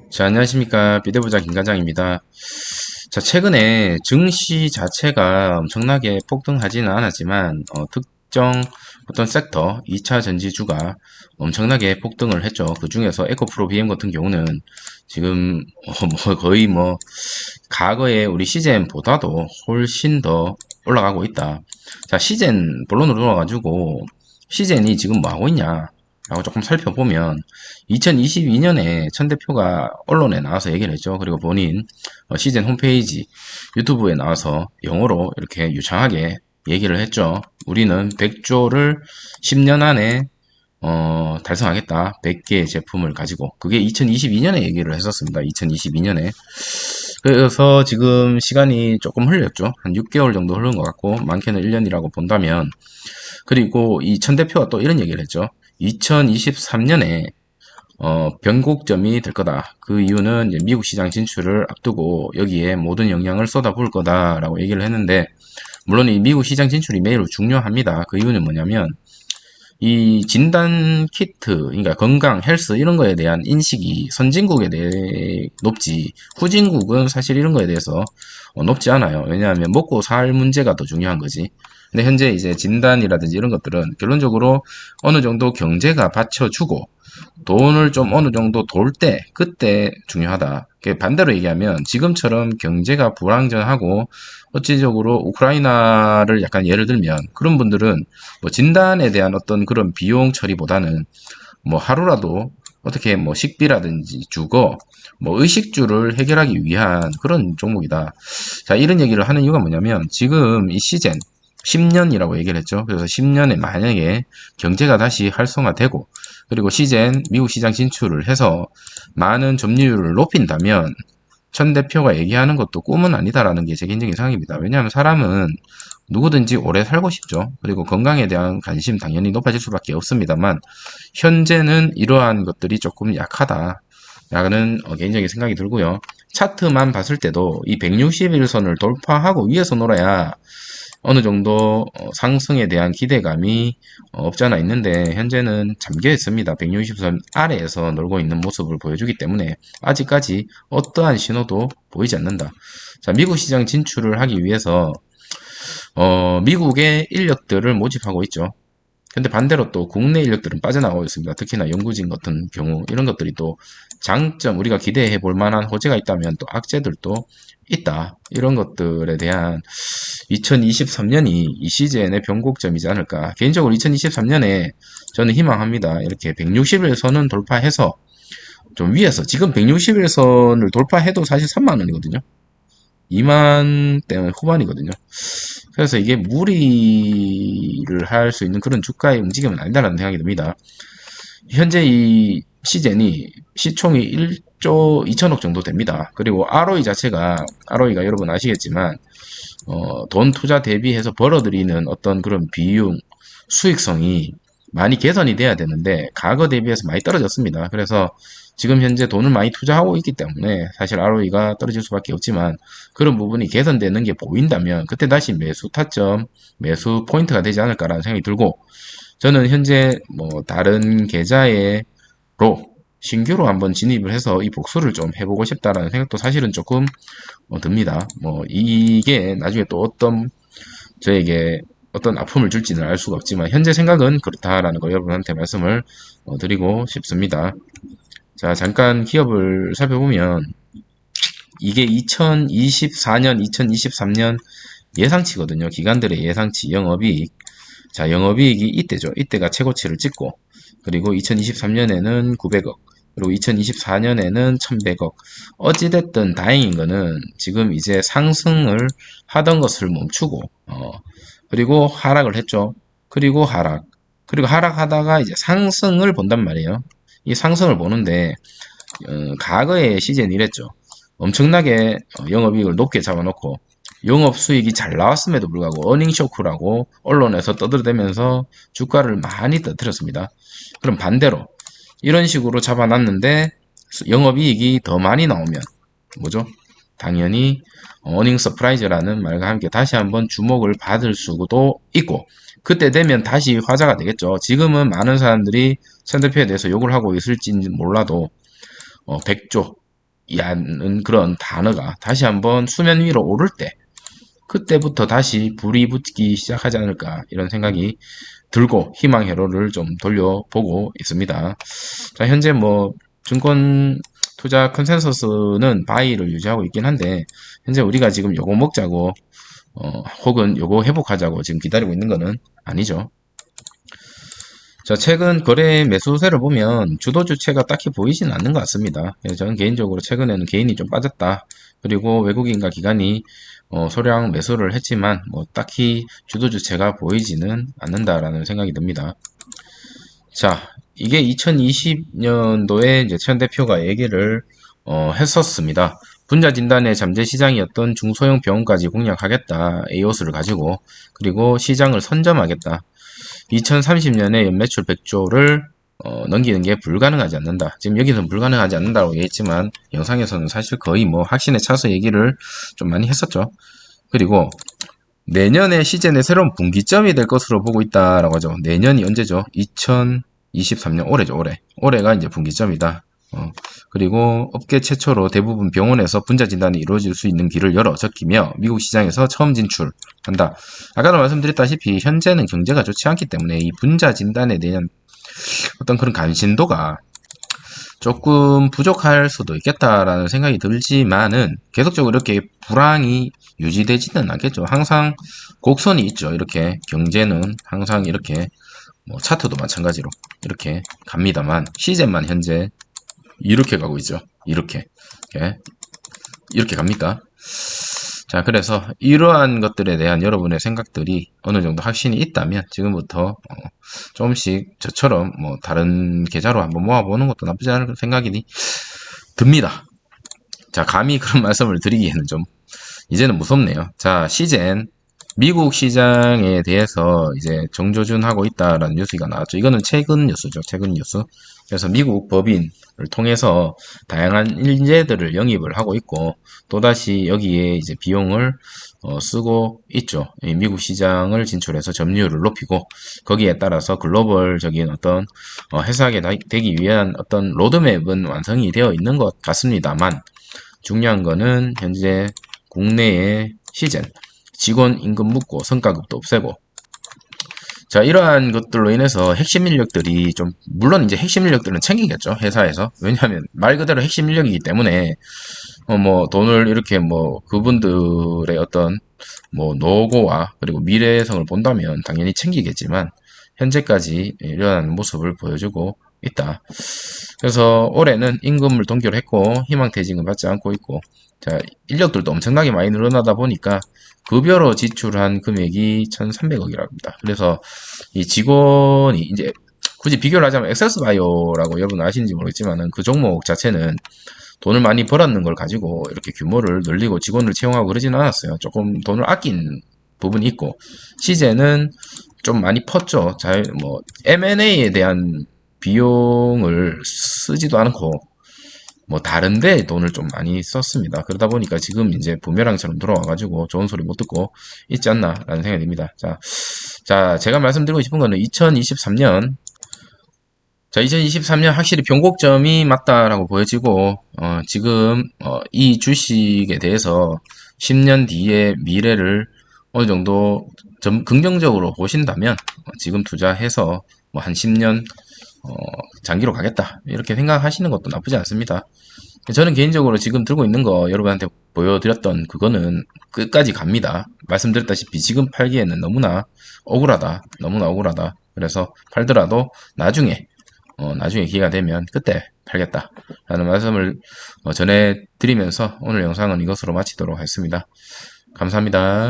자, 안녕하십니까. 비대부장 김과장입니다. 자, 최근에 증시 자체가 엄청나게 폭등하지는 않았지만, 특정 어떤 섹터, 2차 전지주가 엄청나게 폭등을 했죠. 그 중에서 에코프로 BM 같은 경우는 지금, 거의 과거에 우리 시젠보다도 훨씬 더 올라가고 있다. 자, 시젠 본론으로 돌아가지고, 시젠이 지금 뭐 하고 있냐? 라고 조금 살펴보면 2022년에 천 대표가 언론에 나와서 얘기를 했죠. 그리고 본인 시즌 홈페이지 유튜브에 나와서 영어로 이렇게 유창하게 얘기를 했죠. 우리는 100조를 10년 안에 달성하겠다. 100개의 제품을 가지고. 그게 2022년에 얘기를 했었습니다. 2022년에. 그래서 지금 시간이 조금 흘렸죠. 한 6개월 정도 흐른 것 같고, 많게는 1년이라고 본다면. 그리고 이 천 대표가 또 이런 얘기를 했죠. 2023년에 변곡점이 될 거다. 그 이유는 이제 미국 시장 진출을 앞두고 여기에 모든 영향을 쏟아부을 거다라고 얘기를 했는데, 물론 이 미국 시장 진출이 매우 중요합니다. 그 이유는 뭐냐면 이 진단 키트, 그러니까 건강, 헬스 이런 거에 대한 인식이 선진국에 대해 높지, 후진국은 사실 이런 거에 대해서 높지 않아요. 왜냐하면 먹고 살 문제가 더 중요한 거지. 근데 현재 이제 진단이라든지 이런 것들은 결론적으로 어느 정도 경제가 받쳐주고 돈을 좀 어느 정도 돌 때, 그때 중요하다. 반대로 얘기하면 지금처럼 경제가 불황전하고 어찌적으로 우크라이나를 약간 예를 들면 그런 분들은 뭐 진단에 대한 어떤 그런 비용 처리보다는 뭐 하루라도 어떻게 뭐 식비라든지 주거, 뭐 의식주를 해결하기 위한 그런 종목이다. 자, 이런 얘기를 하는 이유가 뭐냐면 지금 이 시즌 10년이라고 얘기를 했죠. 그래서 10년에 만약에 경제가 다시 활성화되고 그리고 시젠 미국 시장 진출을 해서 많은 점유율을 높인다면 천 대표가 얘기하는 것도 꿈은 아니다라는 게 제 개인적인 생각입니다. 왜냐하면 사람은 누구든지 오래 살고 싶죠. 그리고 건강에 대한 관심 당연히 높아질 수밖에 없습니다만 현재는 이러한 것들이 조금 약하다. 라는 개인적인 생각이 들고요. 차트만 봤을 때도 이 161선을 돌파하고 위에서 놀아야 어느 정도 상승에 대한 기대감이 없지 않아 있는데 현재는 잠겨 있습니다. 160선 아래에서 놀고 있는 모습을 보여주기 때문에 아직까지 어떠한 신호도 보이지 않는다. 자, 미국 시장 진출을 하기 위해서 미국의 인력들을 모집하고 있죠. 근데 반대로 또 국내 인력들은 빠져나가고 있습니다. 특히나 연구진 같은 경우 이런 것들이 또 장점 우리가 기대해 볼 만한 호재가 있다면 또 악재들도 있다. 이런 것들에 대한 2023년이 이 시즌의 변곡점이지 않을까. 개인적으로 2023년에 저는 희망합니다. 이렇게 160일선은 돌파해서 좀 위에서 지금 160일선을 돌파해도 사실 3만 원이거든요. 2만 대 후반이거든요. 그래서 이게 무리를 할 수 있는 그런 주가의 움직임은 아니다라는 생각이 듭니다. 현재 이 시젠이 시총이 1조 2천억 정도 됩니다. 그리고 ROE가 여러분 아시겠지만 돈 투자 대비해서 벌어들이는 어떤 그런 비용, 수익성이 많이 개선이 돼야 되는데 과거 대비해서 많이 떨어졌습니다. 그래서 지금 현재 돈을 많이 투자하고 있기 때문에 사실 ROE가 떨어질 수밖에 없지만 그런 부분이 개선되는 게 보인다면 그때 다시 매수 타점, 매수 포인트가 되지 않을까라는 생각이 들고 저는 현재 뭐 다른 계좌로 신규로 한번 진입을 해서 이 복수를 좀 해보고 싶다라는 생각도 사실은 조금 듭니다. 뭐 이게 나중에 또 저에게 어떤 아픔을 줄지는 알 수가 없지만 현재 생각은 그렇다라는 거 여러분한테 말씀을 드리고 싶습니다. 자, 잠깐 기업을 살펴보면 이게 2024년, 2023년 예상치거든요. 기관들의 예상치 영업이익. 자, 영업이익이 이때죠. 이때가 최고치를 찍고 그리고 2023년에는 900억 그리고 2024년에는 1100억. 어찌됐든 다행인 거는 지금 이제 상승을 하던 것을 멈추고 그리고 하락을 했죠. 그리고 하락하다가 이제 상승을 본단 말이에요. 이 상승을 보는데 과거의 시즌 이랬죠. 엄청나게 영업이익을 높게 잡아놓고 영업수익이 잘 나왔음에도 불구하고 어닝 쇼크라고 언론에서 떠들어대면서 주가를 많이 떠들었습니다. 그럼 반대로 이런 식으로 잡아놨는데 영업이익이 더 많이 나오면 뭐죠? 당연히 어닝 서프라이즈라는 말과 함께 다시 한번 주목을 받을 수도 있고 그때 되면 다시 화제가 되겠죠. 지금은 많은 사람들이 천 대표에 대해서 욕을 하고 있을지 몰라도 100조 않은 그런 단어가 다시 한번 수면 위로 오를 때, 그때부터 다시 불이 붙기 시작하지 않을까 이런 생각이 들고 희망 회로를 좀 돌려보고 있습니다. 자, 현재 뭐 증권 투자 컨센서스는 바이를 유지하고 있긴 한데, 현재 우리가 지금 요거 먹자고 혹은 요거 회복하자고 지금 기다리고 있는 거는 아니죠. 자, 최근 거래 매수세를 보면 주도 주체가 딱히 보이진 않는 것 같습니다. 그래서 저는 개인적으로 최근에는 개인이 좀 빠졌다. 그리고 외국인과 기관이 소량 매수를 했지만 뭐 딱히 주도 주체가 보이지는 않는다라는 생각이 듭니다. 자, 이게 2020년도에 이제 최현 대표가 얘기를 했었습니다. 분자 진단의 잠재 시장이었던 중소형 병원까지 공략하겠다. 에이오스를 가지고. 그리고 시장을 선점하겠다. 2030년에 연매출 100조를 넘기는 게 불가능하지 않는다. 지금 여기서는 불가능하지 않는다고 얘기했지만 영상에서는 사실 거의 뭐 확신에 차서 얘기를 좀 많이 했었죠. 그리고 내년에 시즌의 새로운 분기점이 될 것으로 보고 있다라고 하죠. 내년이 언제죠? 2023년 올해죠, 올해. 올해가 이제 분기점이다. 그리고 업계 최초로 대부분 병원에서 분자 진단이 이루어질 수 있는 길을 열어 적히며 미국 시장에서 처음 진출한다. 아까도 말씀드렸다시피 현재는 경제가 좋지 않기 때문에 이 분자 진단에 대한 어떤 그런 관심도가 조금 부족할 수도 있겠다라는 생각이 들지만은 계속적으로 이렇게 불황이 유지되지는 않겠죠. 항상 곡선이 있죠. 이렇게 경제는 항상 이렇게 뭐 차트도 마찬가지로 이렇게 갑니다만 시즌만 현재 이렇게 가고 있죠. 이렇게 이렇게 갑니까? 자, 그래서 이러한 것들에 대한 여러분의 생각들이 어느 정도 확신이 있다면 지금부터 조금씩 저처럼 뭐 다른 계좌로 한번 모아보는 것도 나쁘지 않을 생각이 듭니다. 자, 감히 그런 말씀을 드리기에는 좀 이제는 무섭네요. 자, 시젠 미국 시장에 대해서 이제 정조준하고 있다라는 뉴스가 나왔죠. 이거는 최근 뉴스죠. 최근 뉴스. 그래서 미국 법인을 통해서 다양한 인재들을 영입을 하고 있고 또다시 여기에 이제 비용을 쓰고 있죠. 미국 시장을 진출해서 점유율을 높이고 거기에 따라서 글로벌적인 어떤 회사하게 되기 위한 어떤 로드맵은 완성이 되어 있는 것 같습니다만 중요한 거는 현재 국내의 시즌 직원 임금 묶고 성과급도 없애고 자 이러한 것들로 인해서 핵심 인력들이 좀 물론 이제 핵심 인력들은 챙기겠죠 회사에서 왜냐하면 말 그대로 핵심 인력이기 때문에 뭐 돈을 이렇게 뭐 그분들의 어떤 뭐 노고와 그리고 미래성을 본다면 당연히 챙기겠지만 현재까지 이러한 모습을 보여주고 있다. 그래서 올해는 임금을 동결 했고 희망퇴직은 받지 않고 있고 자 인력들도 엄청나게 많이 늘어나다 보니까 급여로 지출한 금액이 1,300억이라고 합니다. 그래서 이 직원이 이제 굳이 비교를 하자면 엑세스바이오라고 여러분 아시는지 모르겠지만은 그 종목 자체는 돈을 많이 벌었는 걸 가지고 이렇게 규모를 늘리고 직원을 채용하고 그러지는 않았어요. 조금 돈을 아낀 부분이 있고 시제는 좀 많이 펐죠. 뭐 M&A에 대한 비용을 쓰지도 않고 뭐 다른데 돈을 좀 많이 썼습니다. 그러다 보니까 지금 이제 부메랑처럼 돌아와가지고 좋은 소리 못 듣고 있지 않나라는 생각이 듭니다. 자, 제가 말씀드리고 싶은 거는 2023년 자, 2023년 확실히 변곡점이 맞다라고 보여지고, 지금, 이 주식에 대해서 10년 뒤의 미래를 어느 정도 긍정적으로 보신다면, 지금 투자해서 뭐 한 10년, 장기로 가겠다. 이렇게 생각하시는 것도 나쁘지 않습니다. 저는 개인적으로 지금 들고 있는 거 여러분한테 보여드렸던 그거는 끝까지 갑니다. 말씀드렸다시피 지금 팔기에는 너무나 억울하다. 너무나 억울하다. 그래서 팔더라도 나중에 기회가 되면 그때 팔겠다 라는 말씀을 전해드리면서 오늘 영상은 이것으로 마치도록 하겠습니다. 감사합니다.